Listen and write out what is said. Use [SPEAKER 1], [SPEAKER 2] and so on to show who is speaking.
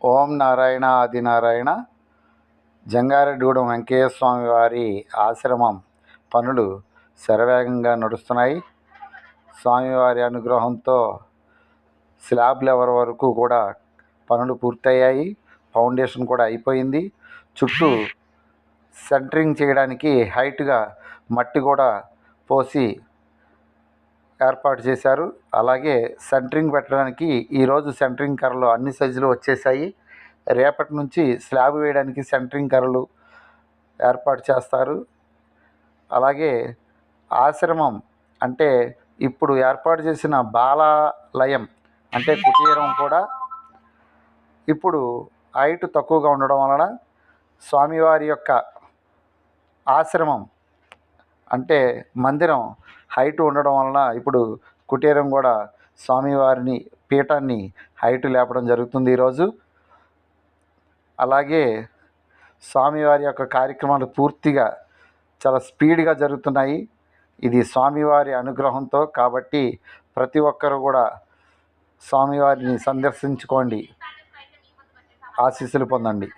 [SPEAKER 1] ఓం నారాయణ ఆదినారాయణ. జంగారెడ్డిగూడెం వెంకయ్య స్వామి వారి ఆశ్రమం పనులు శరవేగంగా నడుస్తున్నాయి. స్వామివారి అనుగ్రహంతో స్లాబ్ లెవెల్ వరకు కూడా పనులు పూర్తయ్యాయి. ఫౌండేషన్ కూడా అయిపోయింది. చుట్టూ సెంటరింగ్ చేయడానికి హైట్గా మట్టి కూడా పోసి ఏర్పాటు చేశారు. అలాగే సెంటరింగ్ పెట్టడానికి ఈరోజు సెంటరింగ్ కర్రలు అన్ని సైజులు వచ్చేసాయి. రేపటి నుంచి స్లాబ్ వేయడానికి సెంటరింగ్ కర్రలు ఏర్పాటు చేస్తారు. అలాగే ఆశ్రమం అంటే ఇప్పుడు ఏర్పాటు చేసిన బాలాలయం అంటే కుటీరం కూడా ఇప్పుడు హైట్ తక్కువగా ఉండడం వలన స్వామివారి యొక్క ఆశ్రమం అంటే మందిరం హైట్ ఉండడం వలన ఇప్పుడు కుటీరం కూడా స్వామివారిని పీఠాన్ని హైట్ లేపడం జరుగుతుంది ఈరోజు. అలాగే స్వామివారి యొక్క కార్యక్రమాలు పూర్తిగా చాలా స్పీడ్గా జరుగుతున్నాయి. ఇది స్వామివారి అనుగ్రహంతో. కాబట్టి ప్రతి ఒక్కరు కూడా స్వామివారిని సందర్శించుకోండి, ఆశీస్సులు పొందండి.